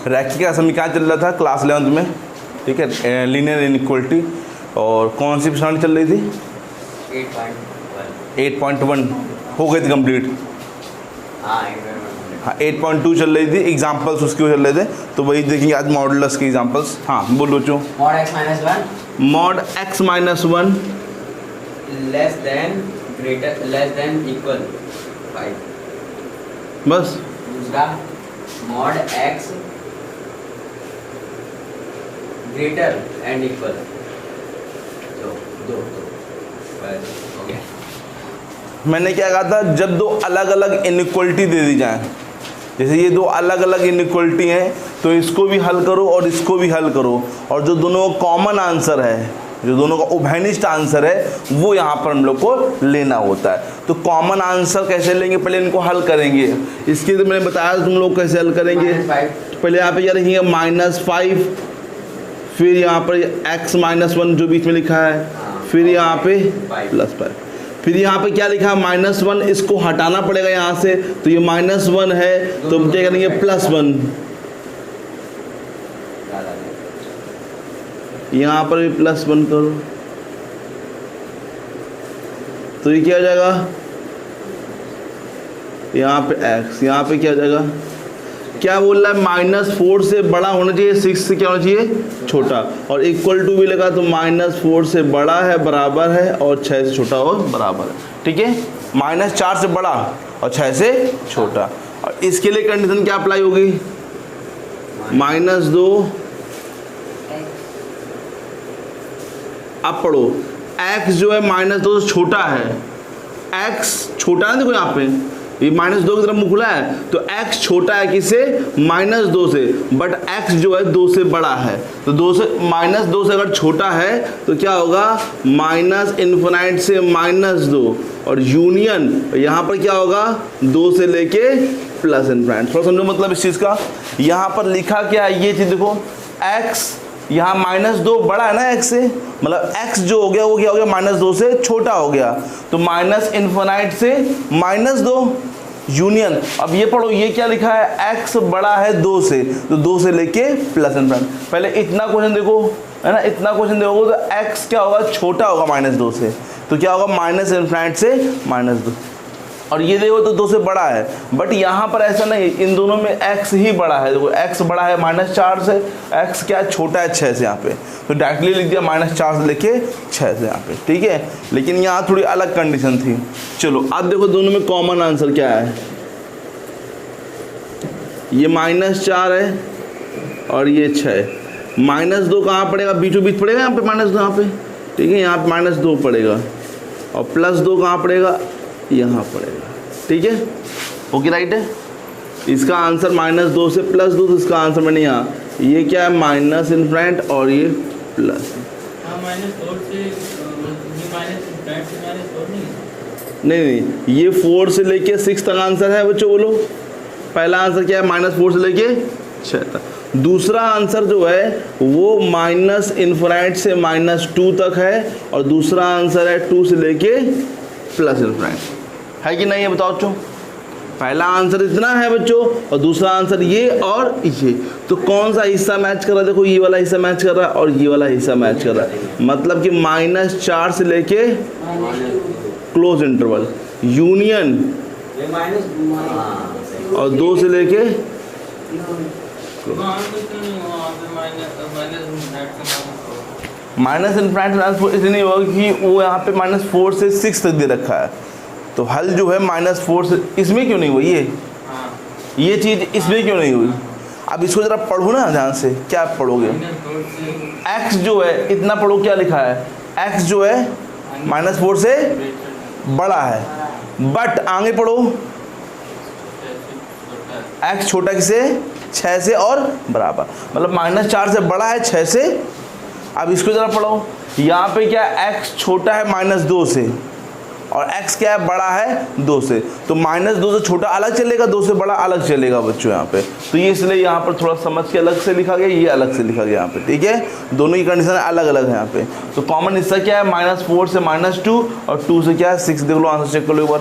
रैखिक असम क्या चल रहा था क्लास 11 में, ठीक है, लीनियर इनइक्वालिटी, और कौन सी प्रश्नावली चल रही थी? 8.1 हो गई थी कंप्लीट। हाँ 8.2 चल रही थी, एग्जाम्पल्स उसके चल रहे थे, तो वही देखेंगे आज मॉडुलस के एग्जाम्पल्स। हाँ बोलो बच्चों। Mod x minus 1 less than equal 5। बस। दूसरा mod x greater and equal दो बस हो गया। मैंने क्या कहा था, जब दो अलग अलग इनइक्वलिटी दे दी जाए, जैसे ये दो अलग अलग इनइक्वलिटी हैं, तो इसको भी हल करो और इसको भी हल करो, और जो दोनों का कॉमन आंसर है, जो दोनों का उभयनिष्ठ आंसर है, वो यहाँ पर हम लोग को लेना होता है। तो कॉमन आंसर कैसे लेंगे, पहले इनको हल करेंगे। इसके तो मैंने बताया तुम लोग कैसे हल करेंगे। पहले यहाँ पे क्या लिखेंगे -5, फिर यहाँ पर x माइनस 1 जो बीच में लिखा है, फिर यहाँ पे +5, फिर यहाँ पे क्या लिखा है -1, इसको हटाना पड़ेगा यहाँ से, तो ये -1 है, तो हम क्या करेंगे +1, यहाँ पर भी +1 करो, तो ये क्या हो जाएगा, यहाँ पे x, यहाँ पे क्या हो जाएगा, क्या बोल रहा है, -4 से बड़ा होना चाहिए, 6 से क्या होना चाहिए, छोटा, और इक्वल टू भी लगा तो -4 से बड़ा है, बराबर है, और 6 से छोटा और बराबर है, ठीक है। -4 से बड़ा और 6 से छोटा, और इसके लिए कंडीशन क्या अप्लाई होगी, -2, अब पढ़ो, x जो है -2 से छोटा है, x छोटा है, देखो यहाँ पे ये -2 की तरफ मुँह खुला है, तो x छोटा है किससे, -2 से, बट x जो है 2 से बड़ा है, तो -2 से अगर छोटा है तो क्या होगा, -∞ से -2, और यूनियन यहाँ पर क्या होगा, 2 से लेके +∞। थोड़ा समझो मतलब इस चीज़ का, यहाँ पर लिखा क्या है, ये चीज़ देखो, x यहाँ -2 बड़ा है ना x से, मतलब x जो हो गया वो क्या हो गया, -2 से छोटा हो गया, तो -∞ से -2 यूनियन। अब ये पढ़ो, ये क्या लिखा है, x बड़ा है 2 से, तो 2 से लेके +∞। पहले इतना क्वेश्चन देखो, है ना, इतना क्वेश्चन देखोगे तो x क्या होगा, छोटा होगा -2 से, तो क्या होगा, -∞ से -2, और ये देखो तो 2 से बड़ा है, बट यहाँ पर ऐसा नहीं, इन दोनों में x ही बड़ा है, देखो x बड़ा है -4 से, x क्या छोटा है 6 से, यहाँ पे तो डायरेक्टली लिख दिया -4 से लेके 6 से यहाँ पे, ठीक है। लेकिन यहाँ थोड़ी अलग कंडीशन थी। चलो अब देखो दोनों में कॉमन आंसर क्या है, ये -4 है और ये 6, -2 कहाँ पड़ेगा, बीचों बीच पड़ेगा यहाँ पे -2, यहाँ पे, ठीक है, यहाँ पे -2 पड़ेगा, और +2 कहाँ पड़ेगा, यहाँ पड़ेगा, ठीक है, ओके राइट है। इसका आंसर -2 से +2, तो इसका आंसर मैंने यहाँ, ये क्या है, -∞ और ये प्लस, नहीं, ये 4 से लेके 6 तक आंसर है बच्चों, बोलो पहला आंसर क्या है, -4 से लेके 6 तक। दूसरा आंसर जो है वो -∞ से -2 तक है, और दूसरा आंसर है 2 से लेके +∞, है कि नहीं, ये बताओ बच्चों। पहला आंसर इतना है बच्चों, और दूसरा आंसर ये और ये, तो कौन सा हिस्सा मैच कर रहा है, देखो ये वाला हिस्सा मैच कर रहा है और ये वाला हिस्सा मैच कर रहा है, मतलब कि -4 से लेके क्लोज इंटरवल यूनियन, और 2 से लेके -∞ इसलिए नहीं होगा कि वो यहाँ पे -4 से 6 तक दे रखा है, तो हल जो है -4 से, इसमें क्यों नहीं हुई ये चीज़, इसमें क्यों नहीं हुई। अब इसको ज़रा पढ़ो ना ध्यान से, क्या पढ़ोगे, x जो है इतना पढ़ो, क्या लिखा है, x जो है -4 से बड़ा है, बट आगे पढ़ो, x छोटा किसे, 6 से और बराबर, मतलब -4 से बड़ा है 6 से। अब इसको ज़रा पढ़ो, यहाँ पे क्या x छोटा है -2 से, और x क्या है, बड़ा है 2 से, तो -2 से छोटा अलग चलेगा, 2 से बड़ा अलग चलेगा बच्चों यहाँ पे, तो ये इसलिए यहाँ पर थोड़ा समझ के अलग से लिखा गया, ये अलग से लिखा गया यहाँ पे, ठीक है, दोनों की कंडीशन अलग अलग है यहाँ पे। तो कॉमन हिस्सा क्या है, -4 से -2, और 2 से क्या है 6, देख लो आंसर चेक कर लो एक बार,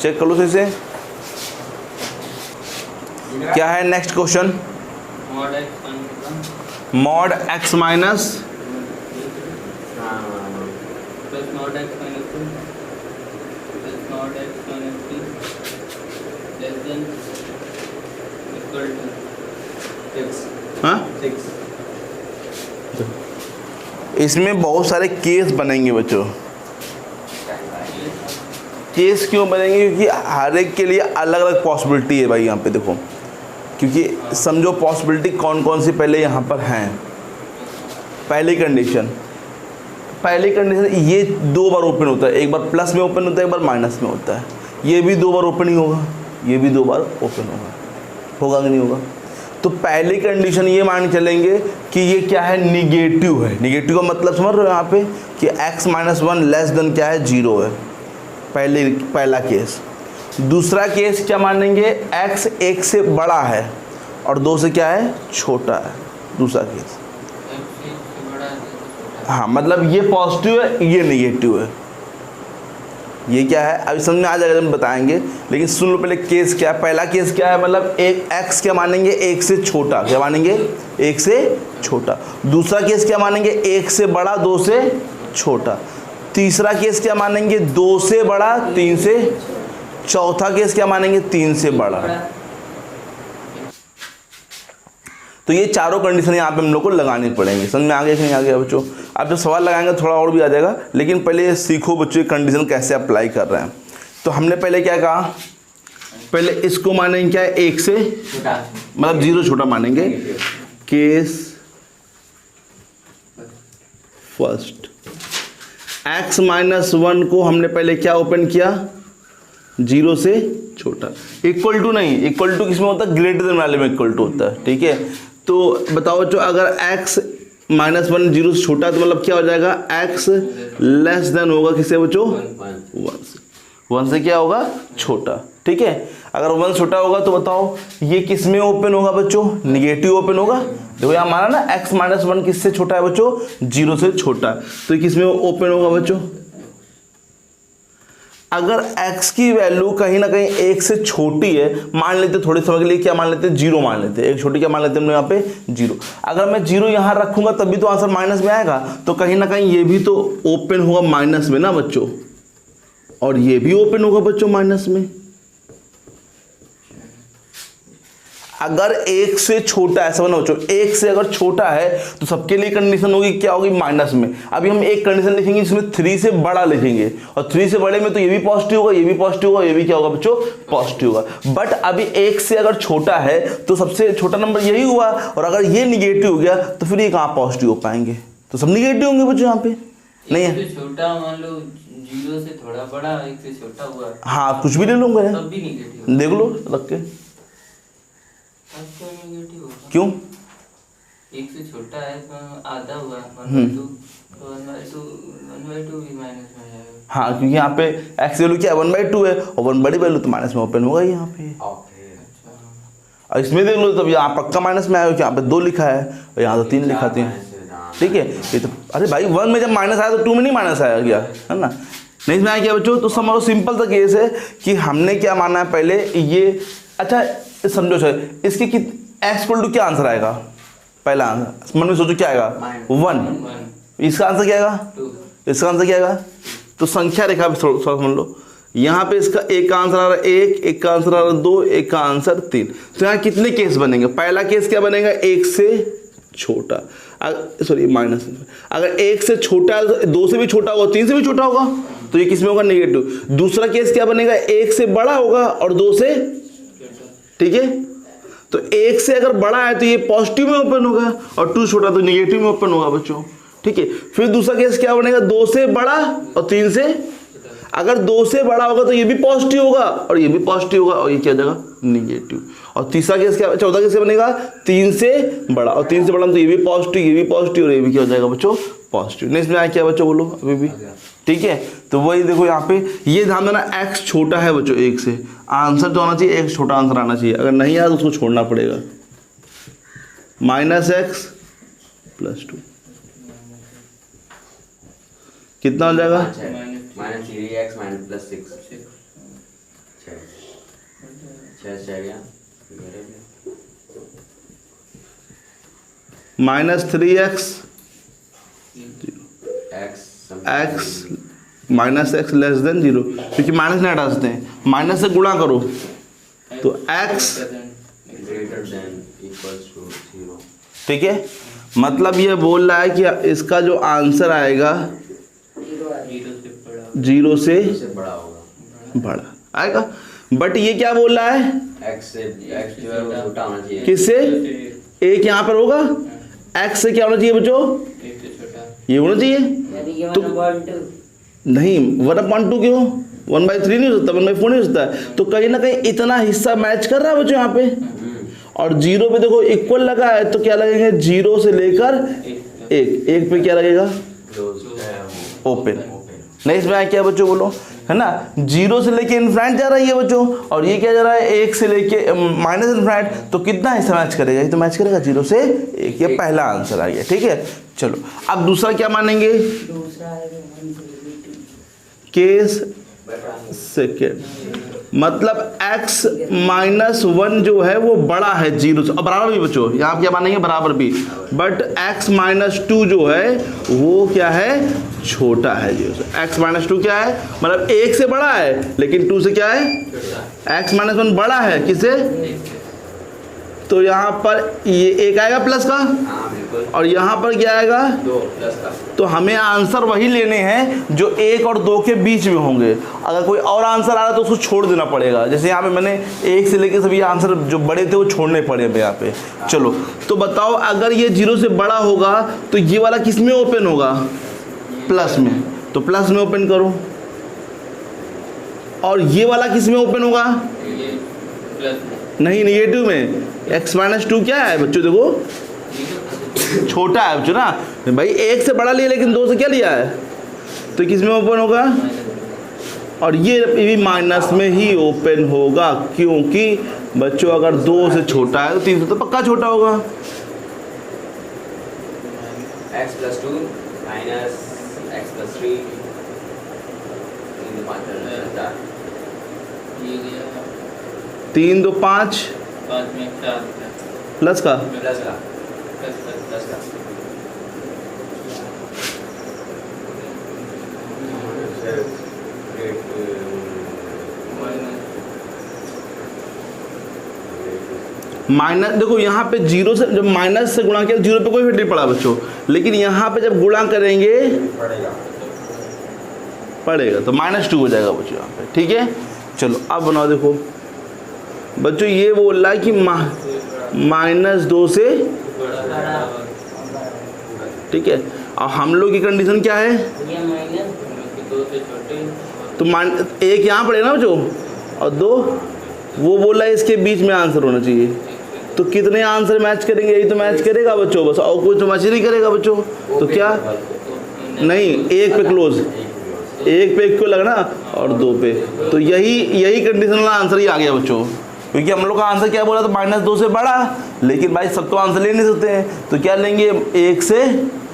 चेक कर लो इसे। क्या है next question, mod x minus 1 mod x minus plus mod x minus 2 plus mod x minus 3 less than equal to 6. हाँ 6. इसमें बहुत सारे केस बनेंगे बच्चों। केस क्यों बनेंगे? क्योंकि हर एक के लिए अलग अलग पॉसिबिलिटी है भाई यहाँ पे देखो, क्योंकि समझो पॉसिबिलिटी कौन कौन सी पहले यहाँ पर हैं। पहली कंडीशन ये 2 बार ओपन होता है, एक बार प्लस में ओपन होता है, एक बार माइनस में होता है। ये भी 2 बार ओपन ही होगा, ये भी 2 बार ओपन होगा कि नहीं होगा? तो पहली कंडीशन ये मान चलेंगे कि ये क्या है, निगेटिव है। निगेटिव का मतलब समझ रहे हो यहाँ पे कि x माइनस 1 लेस देन क्या है, 0 है। पहला केस। दूसरा केस क्या मानेंगे, x 1 से बड़ा है और 2 से क्या है, छोटा है। दूसरा केस, हाँ मतलब ये पॉजिटिव है, ये निगेटिव है। ये क्या है अभी समझ में आ जाएगा, हम बताएंगे, लेकिन सुन लो पहले केस क्या है। पहला केस क्या है, मतलब एक x क्या मानेंगे, 1 से छोटा। क्या मानेंगे, 1 से छोटा। दूसरा केस क्या मानेंगे, 1 से बड़ा, 2 से छोटा। तीसरा केस क्या मानेंगे, 2 से बड़ा, 3 से। चौथा केस क्या मानेंगे, 3 से बड़ा। तो ये चारों कंडीशन यहाँ पे हम लोग को लगानी पड़ेंगे। समझ में आ गया कि नहीं आ गया बच्चों? आप जब सवाल लगाएंगे थोड़ा और भी आ जाएगा, लेकिन पहले ये सीखो बच्चों कंडीशन कैसे अप्लाई कर रहे हैं। तो हमने पहले क्या कहा, पहले इसको मानेंगे क्या है, 1 से छोटा, मतलब 0 छोटा मानेंगे। केस फर्स्ट, x माइनस 1 को हमने पहले क्या ओपन किया, 0 से छोटा। इक्वल टू नहीं, इक्वल टू किसमें होता है, ग्रेटर देन वाले में इक्वल टू होता है। ठीक है, तो बताओ जो अगर x माइनस 1 0 से छोटा है तो मतलब क्या हो जाएगा, x लेस देन होगा किससे बच्चों, 1 से। 1 से क्या होगा, छोटा। ठीक है, अगर 1 छोटा होगा तो बताओ ये किस में ओपन होगा बच्चों, निगेटिव ओपन होगा। देखो यहाँ हमारा ना x माइनस 1 किससे छोटा है बच्चों, 0 से छोटा। तो ये किस में ओपन होगा बच्चों, अगर x की वैल्यू कहीं ना कहीं 1 से छोटी है, मान लेते थोड़े समय के लिए क्या मान लेते, 0 मान लेते, एक छोटी क्या मान लेते हम यहाँ पे 0। अगर मैं 0 यहाँ रखूंगा तभी तो आंसर माइनस में आएगा, तो कहीं ना कहीं ये भी तो ओपन होगा माइनस में ना बच्चों, और ये भी ओपन होगा बच्चों माइनस में। अगर 1 से छोटा है, समझो बच्चों 1 से अगर छोटा है तो सबके लिए कंडीशन होगी क्या होगी, माइनस में। अभी हम एक कंडीशन लिखेंगे जिसमें 3 से बड़ा लिखेंगे, और 3 से बड़े में तो ये भी पॉजिटिव होगा, ये भी पॉजिटिव होगा, ये भी क्या होगा बच्चों, पॉजिटिव होगा। बट अभी 1 से अगर छोटा है तो सबसे छोटा नंबर यही हुआ, और अगर ये निगेटिव हो गया तो फिर ये कहाँ पॉजिटिव हो पाएंगे, तो सब निगेटिव होंगे बच्चों यहाँ पे। नहीं है छोटा, मान लो 0 से थोड़ा बड़ा, 1 से छोटा हुआ, हाँ कुछ भी ले लूंगा, तब भी निगेटिव। देख लो रख के, क्यों 1 से छोटा है तो आधा हुआ, 1/2 तो 1/2 भी माइनस में जाएगा। हाँ क्योंकि यहाँ पे x वैल्यू क्या है, 1/2 है, और 1 बड़ी वैल्यू तो माइनस में ओपन होगा यहाँ पे। और इसमें देख लो तब यहाँ पक्का माइनस में आया, यहाँ पे 2 लिखा है और यहाँ तो 3 लिखाते हैं। ठीक है, ये तो अरे भाई 1 में जब माइनस आया तो 2 में नहीं माइनस आया क्या, है ना, नहीं इसमें आया क्या बच्चों। तो समझो सिंपल सा केस है कि हमने क्या माना है पहले ये, अच्छा समझो सर इसके x इक्वल टू क्या आंसर आएगा, पहला आंसर मन में सोचो क्या आएगा, 1। इसका आंसर क्या आएगा, 2। इसका आंसर क्या आएगा, तो संख्या रेखा पे थोड़ा समझ लो, यहाँ पे इसका एक का आंसर आ रहा है 1, एक का आंसर आ रहा है 2, एक का आंसर 3। तो यहाँ कितने केस बनेंगे, पहला केस क्या बनेगा, 1 से छोटा, सॉरी माइनस, अगर 1 से छोटा है तो 2 से भी छोटा होगा, 3 से भी छोटा होगा, तो ये किस में होगा, निगेटिव। दूसरा केस क्या बनेगा, 1 से बड़ा होगा और 2 से, ठीक है, तो 1 से अगर बड़ा है तो ये पॉजिटिव में ओपन होगा, और 2 छोटा तो निगेटिव में ओपन होगा बच्चों। ठीक है, फिर दूसरा केस क्या बनेगा, 2 से बड़ा और 3 से, अगर 2 से बड़ा होगा तो ये भी पॉजिटिव होगा और ये भी पॉजिटिव होगा, और ये क्या हो जाएगा, निगेटिव। और तीसरा केस क्या, चौथा केस क्या बनेगा, 3 से बड़ा, और 3 से बड़ा तो ये भी पॉजिटिव, ये भी पॉजिटिव, और ये भी क्या हो जाएगा बच्चों, पॉजिटिव। नेक्स्ट में आया क्या बच्चों, बोलो अभी भी। ठीक है, तो वही देखो यहाँ पे ये ध्यान देना, x छोटा है बच्चों 1 से, आंसर तो आना चाहिए x छोटा आंसर आना चाहिए, अगर नहीं आया तो उसको छोड़ना पड़ेगा। -x + 2 कितना हो जाएगा, -3x -+6 6 गया। -3x x -x less then 0, क्योंकि माइनस नहीं हटा सकते हैं, माइनस से गुणा करो तो x greater than equals to 0। ठीक है, मतलब ये बोल रहा है कि इसका जो आंसर आएगा 0 से बड़ा होगा, बड़ा आएगा। बट ये क्या बोल रहा है, x जो है वो छोटा होना चाहिए। किससे, एक यहाँ पर होगा, x से क्या होना चाहिए बच्चों, ये होना चाहिए। तो नहीं 1/2 क्यों, 1/3 नहीं हो सकता, 1/4 नहीं हो सकता। तो कहीं ना कहीं इतना हिस्सा मैच कर रहा है बच्चों यहाँ पे, और 0 पे देखो इक्वल लगा है, तो क्या लगेंगे 0 से लेकर 1 पे क्या लगेगा, ओपन। नहीं इसमें क्या बच्चों बोलो, है ना, 0 से लेके इनफाइनाइट जा रहा है ये बच्चों, और ये क्या जा रहा है 1 से लेके माइनस इनफाइनाइट, तो कितना हिस्सा मैच करेगा, ये तो मैच करेगा 0 से 1। ये पहला आंसर आ गया। ठीक है, चलो अब दूसरा क्या मानेंगे, केस सेकेंड, मतलब x -1 जो है वो बड़ा है 0 से, और बराबर भी बच्चों, यहाँ क्या मानेंगे बराबर भी, बट x -2 जो है वो क्या है, छोटा है 0 से। x -2 क्या है, मतलब 1 से बड़ा है, लेकिन 2 से क्या है, x -1 बड़ा है किससे, तो यहाँ पर ये 1 आएगा प्लस का, और यहाँ पर क्या आएगा 2 प्लस का। तो हमें आंसर वही लेने हैं जो 1 और 2 के बीच में होंगे। अगर कोई और आंसर आ रहा है तो उसको छोड़ देना पड़ेगा, जैसे यहाँ पे मैंने 1 से लेके सभी आंसर जो बड़े थे वो छोड़ने पड़े यहाँ पे। चलो तो बताओ, अगर ये 0 से बड़ा होगा तो ये वाला किस में ओपन होगा, प्लस में, तो प्लस में ओपन करो, और ये वाला किस में ओपन होगा, नहीं नेगेटिव में। x -2 क्या है बच्चों, देखो छोटा है बच्चों ना भाई, 1 से बड़ा लिया लेकिन 2 से क्या लिया है, तो किस में ओपन होगा, और ये भी माइनस में ही ओपन होगा, क्योंकि बच्चों अगर 2 से छोटा है तो 3 से तो पक्का छोटा होगा। x + 2 माइनस x + 3 3 2 5 प्लस का, माइनस, देखो यहाँ पे 0 से जब माइनस से गुणा किया 0 पे कोई इफेक्ट नहीं पड़ा बच्चों, लेकिन यहाँ पे जब गुणा करेंगे पड़ेगा तो -2 हो जाएगा बच्चों यहाँ पे। ठीक है, चलो अब बनाओ, देखो बच्चों ये बोल रहा है कि -2 से, ठीक है, और हम लोग की कंडीशन क्या है, तो 1 यहाँ पड़ेगा ना बच्चों, और 2 वो बोल रहा है इसके बीच में आंसर होना चाहिए। तो कितने आंसर मैच करेंगे, यही तो मैच करेगा बच्चों बस, और कोई तो मैच नहीं करेगा बच्चों। तो क्या, नहीं 1 पे क्लोज, 1 पे इक्वल लगना और 2 पे, तो यही कंडीशन वाला आंसर ही आ गया बच्चों, क्योंकि हम लोग का आंसर क्या बोला था, -2 से बड़ा, लेकिन भाई सब तो आंसर ले नहीं सकते हैं, तो क्या लेंगे 1 से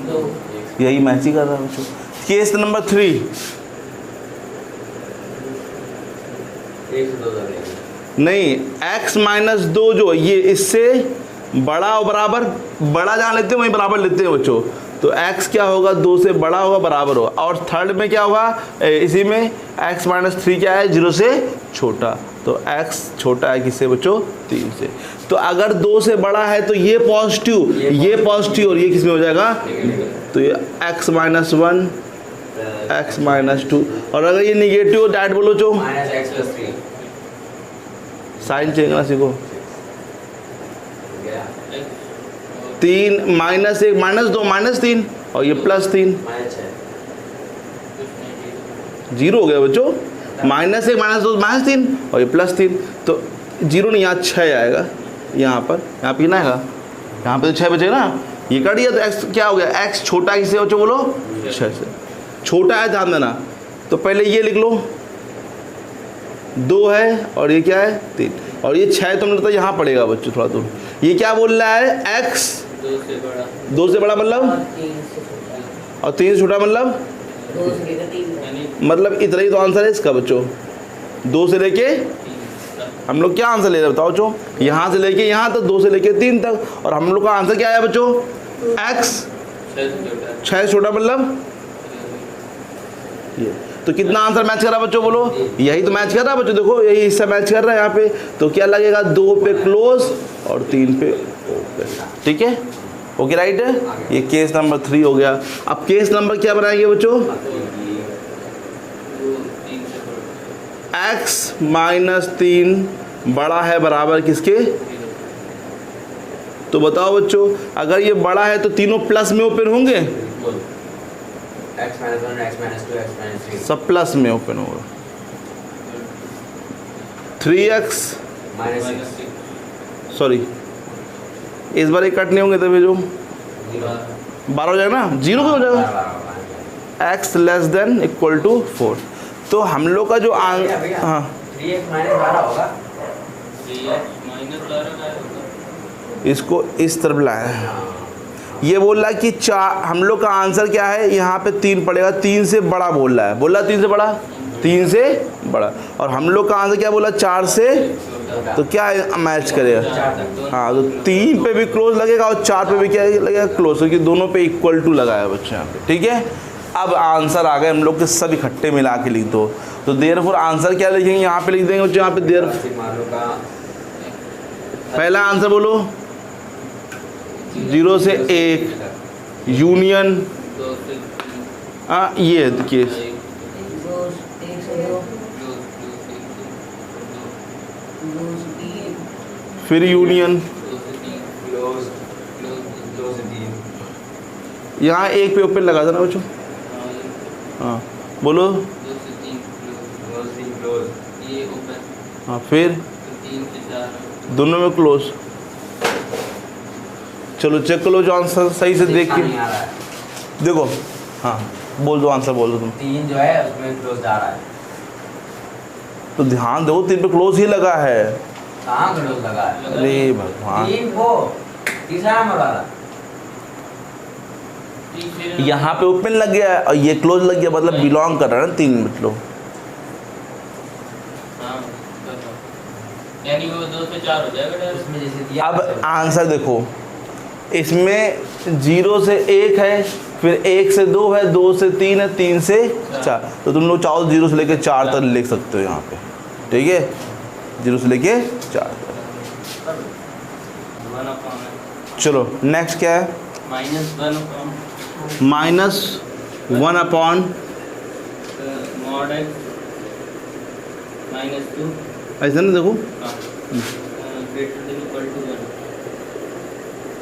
2, यही मैच ही कर रहा है बच्चों। केस नंबर 3, नहीं x -2 जो ये इससे बड़ा और बराबर, बड़ा जहाँ लेते हैं वहीं बराबर लेते हैं बच्चों, तो x क्या होगा, 2 से बड़ा होगा, बराबर होगा। और थर्ड में क्या होगा, इसी में x -3 क्या है, 0 से छोटा, तो x छोटा है किससे बच्चों, 3 से। तो अगर 2 से बड़ा है तो ये पॉजिटिव, ये पॉजिटिव, और ये किस में हो जाएगा, तो ये x -1 x -2, और अगर ये निगेटिव हो डायरेक्ट बोलो जो साइन चेंज करना सीखो, 3 -1 -2 -3, और ये +3, 0 हो गया बच्चों, -1 -2 -3, और ये +3, तो 0 नहीं, यहाँ 6 आएगा, यहाँ पर कितना आएगा, यहाँ पे तो 6 बचेगा ना, ये कर दिया, तो x क्या हो गया, x छोटा है किससे बच्चों बोलो, 6 से, छोटा है ध्यान देना। तो पहले ये लिख लो, 2 है और ये क्या है 3, और ये 6 तो मतलब यहाँ पड़ेगा बच्चों थोड़ा दूर। ये क्या बोल रहा है, x 2 से बड़ा मतलब, और 3 से छोटा मतलब इतना ही तो आंसर है इसका बच्चों। 2 से लेके हम लोग क्या आंसर ले रहे हैं बताओ बच्चों, यहाँ से लेके यहाँ तक, 2 से लेके 3 तक, और हम लोग का आंसर क्या आया बच्चों, x 6 से छोटा है 6 से छोटा मतलब ये। तो कितना आंसर मैच कर रहा है बच्चों बोलो? यही तो मैच कर रहा है बच्चों, देखो यही हिस्सा मैच कर रहा है यहाँ पे। तो क्या लगेगा? 2 पे क्लोज और 3 पे ओपन। ठीक है, ओके राइट है। ये केस नंबर 3 हो गया। अब केस नंबर क्या बनाएंगे बच्चों? वो 3 से छोटा x माइनस 3 बड़ा है बराबर किसके? तो बताओ बच्चों, अगर ये बड़ा है तो तीनों प्लस में ओपन होंगे? x minus 1, x minus 2, x minus 3 सब प्लस में ओपन होगा। 3x minus 6 सॉरी इस बार ये कट नहीं होंगे तभी जो 0 12 हो जाएगा ना, 0 हो जाएगा। x less than equal to 4। तो हम लोग का जो हाँ 3x minus 12 होगा। 3x माइनस 12 का होगा। इसको इस तरफ लाए। ये बोल रहा है कि हम लोग का आंसर क्या है? यहाँ पे 3 पड़ेगा, 3 से बड़ा बोल रहा है। बोल रहा है 3 से बड़ा, 3 से बड़ा। और हम लोग का आंसर क्या बोला? 4 से। तो क्या मैच करेगा? हाँ, तो 3 पे भी क्लोज लगेगा और 4 पे भी क्या लगेगा? क्लोज, क्योंकि दोनों पे इक्वल टू लगा है बच्चे यहाँ पे। ठीक है, अब आंसर आ गए हम लोग के, सब इकट्ठे मिला के लिख दो। तो देयरफॉर आंसर क्या लिखेंगे? यहाँ पे लिख देंगे बच्चे, यहाँ पे देयरफॉर पहला आंसर बोलो 0 से 1 यूनियन 2 से 3 हाँ ये केस, 2 फिर यूनियन, से 3 क्लोज क्लोज क्लोज 3 यहाँ 1 पे ओपन लगा था ना बच्चों। हाँ बोलो 2 से 3 क्लोज क्लोज 3 क्लोज ये ओपन हाँ, फिर तो 3 से 4 दोनों में क्लोज। चलो चेक करो जो आंसर सही से देख के नहीं आ रहा है। देखो। हाँ बोल दो, आंसर बोल दो तुम। 3 जो है उसमें क्लोज जा रहा है। तो ध्यान दो 3 पे क्लोज ही लगा है। कहाँ क्लोज लगा है? अरे भगवान, 3 वो तीसरा नंबर वाला। यहाँ पे ओपन लग गया है और ये क्लोज लग गया, मतलब बिलोंग कर रहा है ना 3 मतलब। हाँ यानी वो 2 से 4 हो जाएगा डायरेक्ट। उसमें जैसे दिया अब आंसर देखो, इसमें 0 से 1 है, फिर 1 से 2 है, 2 से 3 है, 3 से 4। तो तुम लोग चाहो 0 से लेके 4 तक लिख सकते हो यहाँ पे। ठीक है, 0 से लेके 4 तक। 1 अपॉन चलो नेक्स्ट क्या है? -1 अपॉन -1 अपॉन mod x -2 ऐसा ना देखो, greater than equal to 1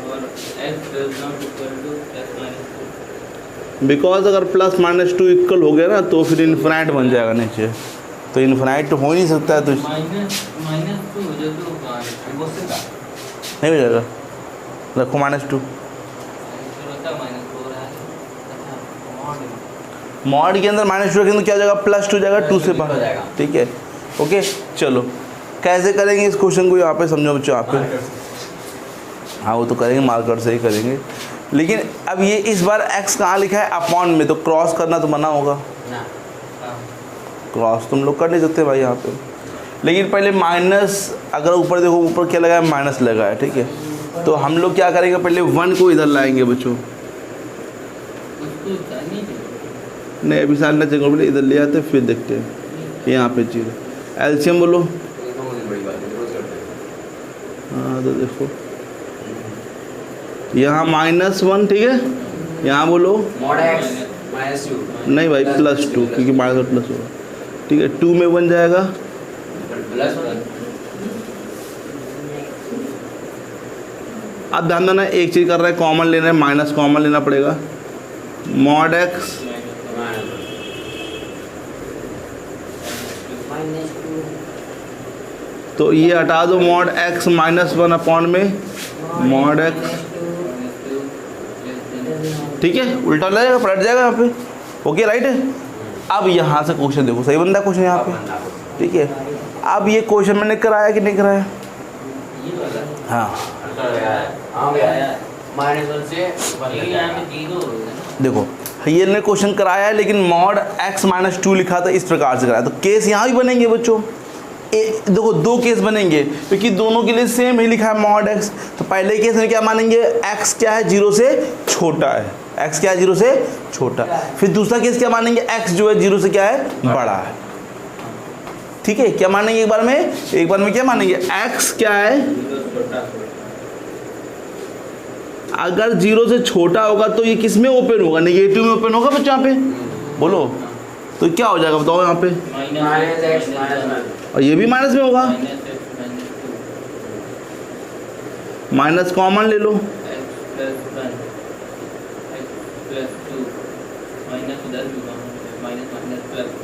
और x does not equal to x -2। Because अगर +-2 इक्वल हो गया ना तो फिर इन्फिनाइट बन जाएगा नीचे। तो इन्फिनाइट तो हो ही नहीं सकता है, तो -2 हो जाए तो कहाँ है? वो से का नहीं हो जाएगा। रखो -2। -4 है। अच्छा mod मॉड के अंदर -2 रखेंगे तो क्या हो जाएगा? +2 जाएगा 2 से हो बाहर। जाएगा। ठीक है, ओके। चलो कैसे करेंगे इस क्वेश्चन को यहाँ पे समझो बच्चों आप पे। हाँ वो तो करेंगे, मार्कर से ही करेंगे। लेकिन अब ये इस बार x कहाँ लिखा है? अपॉन में, तो क्रॉस करना तो मना होगा। ना क्रॉस तुम लोग कर नहीं सकते भाई यहाँ पे। लेकिन पहले माइनस, अगर ऊपर देखो ऊपर क्या लगा है? माइनस लगा है। ठीक है, तो हम लोग क्या करेंगे? पहले 1 को इधर लाएंगे बच्चों। उसको नहीं नहीं अभी साल ना चेक इधर ले आते फिर देखते हैं। यहाँ पे चीज़ एल्शियम बोलो। बड़ी बात है, रोज करते हैं। हाँ तो देखो यहाँ -1, ठीक है। यहाँ बोलो mod x -2 नहीं भाई +2, क्योंकि माइनस और प्लस होगा। ठीक है, 2 में 1 जाएगा। +1 अब ध्यान देना एक चीज़ कर रहा है, कॉमन लेना है, माइनस कॉमन लेना पड़ेगा। mod x तो ये हटा दो, mod x -1 अपॉन में mod x। ठीक है, उल्टा लगेगा, पलट जाएगा यहाँ पे। ओके राइट है। अब यहाँ से क्वेश्चन देखो, सही बनता है क्वेश्चन यहाँ पे। ठीक है, अब ये क्वेश्चन मैंने कराया कि नहीं कराया? हाँ -1 से देखो ये ने क्वेश्चन कराया है, लेकिन mod x -2 लिखा था, इस प्रकार से कराया। तो केस यहाँ भी बनेंगे बच्चों, देखो दो केस बनेंगे क्योंकि दोनों के लिए सेम ही लिखा है मॉड एक्स। तो पहले केस में क्या मानेंगे, एक्स क्या है 0 से छोटा है, एक्स क्या है 0 से छोटा। फिर दूसरा केस क्या मानेंगे, एक्स जो है 0 से क्या है बड़ा है। ठीक है, क्या मानेंगे एक बार में क्या मानेंगे, एक्स क्या है अगर 0 से छोटा होगा तो ये किस में ओपन होगा, नेगेटिव में ओपन होगा बच्चा यहाँ पे, बोलो तो क्या हो जाएगा बताओ यहाँ पे, माइनस एक्स माइनस वन, और ये भी माइनस में होगा, माइनस कॉमन ले लो,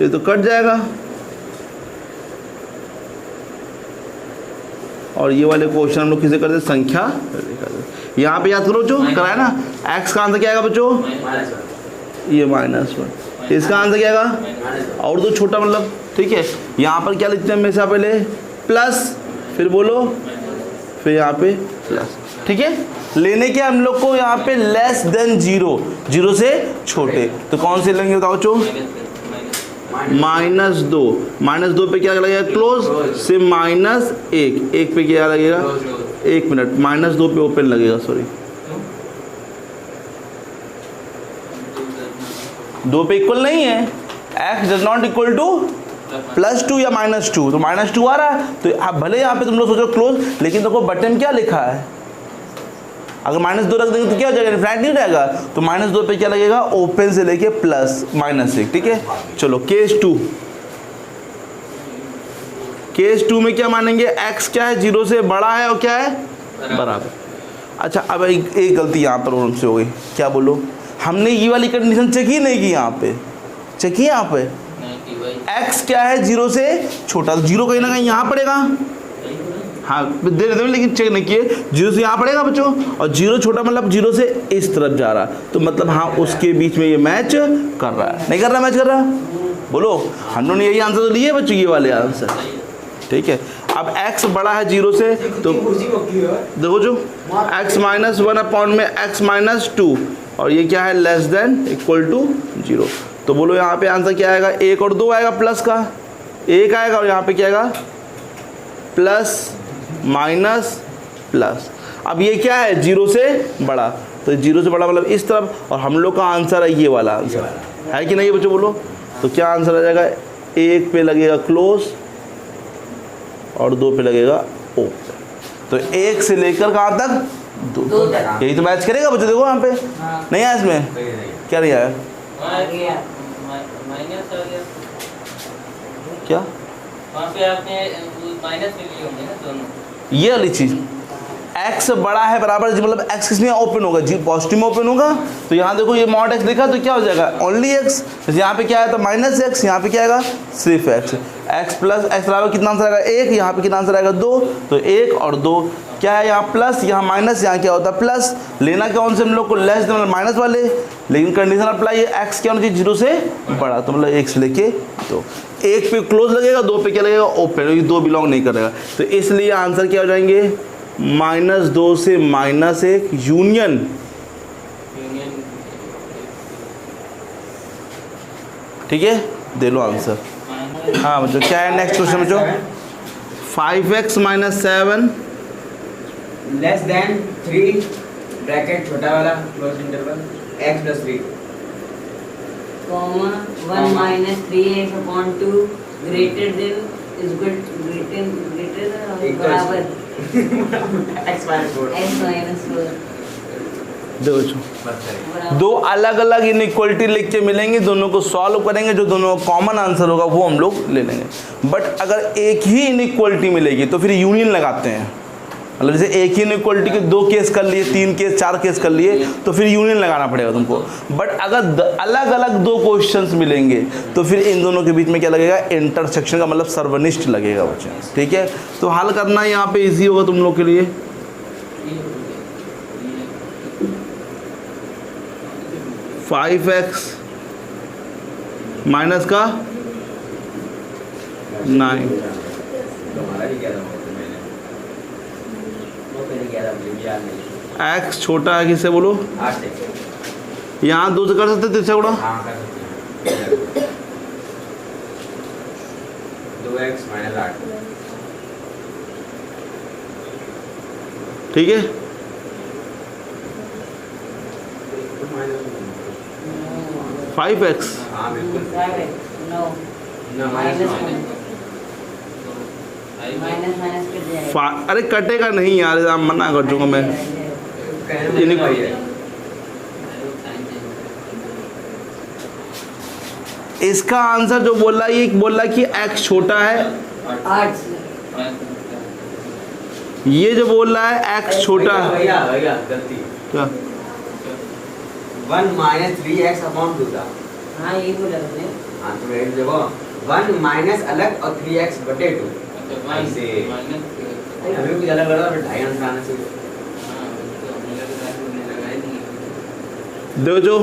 ये तो कट जाएगा। और ये वाले क्वेश्चन हम लोग किसे करते हैं, संख्या। यहाँ पे याद करो जो कराया ना, एक्स का आंसर क्या आएगा बच्चों, माइनस वन, ये -1, इसका आंसर क्या आएगा, माइनस वन, और दो छोटा मतलब। ठीक है, यहाँ पर क्या लिखते हैं हमेशा पहले प्लस, फिर बोलो, फिर यहाँ पे प्लस। ठीक है, लेने के हम लोग को यहाँ पे लेस देन 0, 0 से छोटे, तो कौन से लेंगे बताओ बच्चों, -2 पे क्या लगेगा क्लोज से -1, 1 पे क्या लगेगा, 1 मिनट, -2 पे ओपन लगेगा, सॉरी 2 पे इक्वल नहीं है, x does not equal to +2 या -2, तो -2 आ रहा है, तो आप भले यहाँ पे तुम लोग सोचो क्लोज, लेकिन देखो बटन क्या लिखा है, अगर -2 रख देंगे तो क्या हो जाएगा, इनफिनिटी नहीं रहेगा, तो -2 पे क्या लगेगा, ओपन से लेके प्लस -1। ठीक है, चलो केस 2 में क्या मानेंगे, x क्या है 0 से बड़ा है और क्या है बराबर। अच्छा, अब एक गलती यहाँ पर हमसे हो गई, क्या बोलो, हमने ये वाली कंडीशन चेक ही नहीं की, यहाँ पे चेक की, यहाँ पे x क्या है 0 से छोटा, तो 0 कहीं ना कहीं यहाँ पड़ेगा, हाँ दे देते हैं लेकिन चेक नहीं किए, 0 से यहाँ पड़ेगा बच्चों, और 0 छोटा मतलब 0 से इस तरफ जा रहा, तो मतलब हाँ उसके बीच में ये मैच कर रहा है, नहीं कर रहा, मैच कर रहा, बोलो। हम लोगों ने यही आंसर तो लिए बच्चों, ये वाले आंसर। ठीक है, अब x बड़ा है 0 से, तो देखो जो x -1 में x -2, और ये क्या है लेस देन इक्वल टू 0, तो बोलो यहाँ पे आंसर क्या आएगा, 1 और 2 आएगा, प्लस का 1 आएगा, और यहाँ पे क्या आएगा प्लस माइनस प्लस। अब ये क्या है 0 से बड़ा, तो 0 से बड़ा मतलब इस तरफ, और हम लोग का आंसर है ये वाला आंसर, है कि नहीं बच्चों, बोलो तो क्या आंसर आ जाएगा, 1 पे लगेगा क्लोज और 2 पे लगेगा ओपन, तो 1 से लेकर कहाँ तक 2 तक, यही तो मैच करेगा बच्चों, देखो यहाँ पे नहीं आया, इसमें क्या नहीं आया, माइनस आ गया, क्या वहाँ पे आपने माइनस में लिए होंगे ना दोनों, ये वाली चीज़, x बड़ा है बराबर मतलब x किसमें ओपन होगा, जी पॉजिटिव में ओपन होगा, तो यहाँ देखो ये मॉड x लिखा, तो क्या हो जाएगा ओनली x, जैसे यहाँ पे क्या है तो -x, यहाँ पे क्या आएगा सिर्फ x प्लस x बराबर कितना आंसर आएगा 1, यहाँ पे कितना आंसर आएगा 2, तो 1 और 2 क्या है, यहाँ प्लस यहाँ माइनस, यहाँ क्या होता है प्लस, लेना क्या उनसे हम लोग को लेस देन माइनस वाले, लेकिन कंडीशन अप्लाई है x क्या होना चाहिए 0 से बड़ा, तो मतलब 1 से लेके 2, 1 पे क्लोज लगेगा, 2 पे क्या लगेगा ओपन, ये 2 बिलोंग नहीं करेगा, तो इसलिए आंसर क्या हो जाएंगे -2 से -1 यूनियन। ठीक है, दे लो आंसर। हाँ बच्चों क्या है नेक्स्ट क्वेश्चन बच्चों, 5x - 7 लेस देन 3 ब्रैकेट छोटा वाला close interval x + 3 comma 1 - 3x upon 2 greater than is greater बराबर x - 4 x - 4 देखो बच्चों, दो अलग अलग इनइक्वालिटी लिख के मिलेंगे, दोनों को सॉल्व करेंगे, जो दोनों का कॉमन आंसर होगा वो हम लोग ले लेंगे। बट अगर एक ही इनइक्वालिटी मिलेगी तो फिर यूनियन लगाते हैं, मतलब जैसे एक ही इनइक्वालिटी के 2 केस कर लिए, 3 केस 4 केस कर लिए, तो फिर यूनियन लगाना पड़ेगा तुमको। बट अगर अलग अलग 2 क्वेश्चंस मिलेंगे तो फिर इन दोनों के बीच में क्या लगेगा, इंटरसेक्शन का मतलब सर्वनिष्ठ लगेगा बच्चे। ठीक है, तो हल करना यहाँ पे इजी होगा तुम लोग के लिए। फाइव एक्स माइनस का 9, तुम्हारा ही क्या था मैंने वो पहले क्या था मुझे याद नहीं, एक्स छोटा है किससे बोलो, 8 से यहाँ 2 से कर सकते, 3 से उड़ा, हाँ कर सकते हैं 2x - 8 ठीक है, -1 फाइव एक्स हाँ बिल्कुल नो ना माइनस -1 माइनस माइनस कर जाएगा। अरे कटेगा नहीं यार, आप मना कर चुका मैं। कहने में वही है। इसका आंसर जो बोल रहा है, ये बोल रहा है कि x छोटा है, 8 से ये जो बोल रहा है x छोटा है भैया भैया गलती क्या? 1 माइनस 3x अपॉन 2 था। हाँ यही बोला तुमने। हाँ तो ये देखो 1 माइनस अलग और 3x बटे 2 ऐसे अभी कुछ अलग लगा फिर 2.5 आंसर आना चाहिए। देखो जो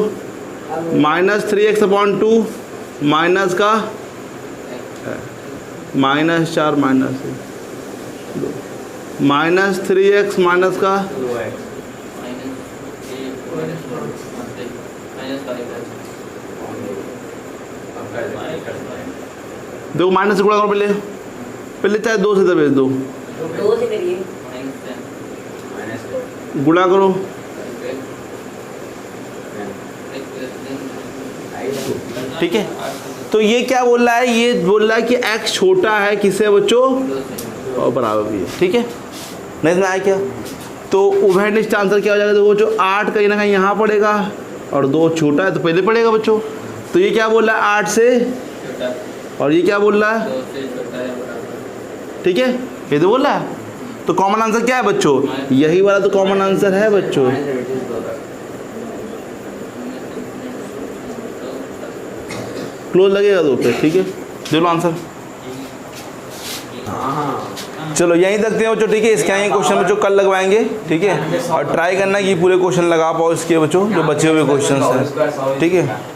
-3x/2 माइनस का -4 -3x माइनस का 2x देखो माइनस से गुणा करो, पहले पहले चाहे 2 से दबेज दो, 2 से करिए। माइनस गुणा करो, ठीक है। तो ये क्या बोल रहा है, ये बोल रहा है कि x छोटा है किससे बच्चों, और बराबर भी है, ठीक है। नहीं समझ आया क्या? तो उभयनिष्ठ आंसर क्या हो जाएगा, देखो जो 8 कहीं ना कहीं यहाँ पड़ेगा और 2 छोटा है तो पहले पड़ेगा बच्चों। तो ये क्या बोल रहा है 8 से, और ये क्या बोल रहा है, ठीक है, ये तो बोल रहा है। तो कॉमन आंसर क्या है बच्चों, यही वाला तो कॉमन आंसर है बच्चों। क्लोज लगेगा 2 पे, ठीक है, दे लो आंसर। हाँ चलो यहीं तक हैं बच्चों, ठीक है। इसके आगे क्वेश्चन बच्चों कल लगवाएंगे, ठीक है। और ट्राई करना कि पूरे क्वेश्चन लगा पाओ इसके बच्चों, जो बचे हुए क्वेश्चन हैं, ठीक है।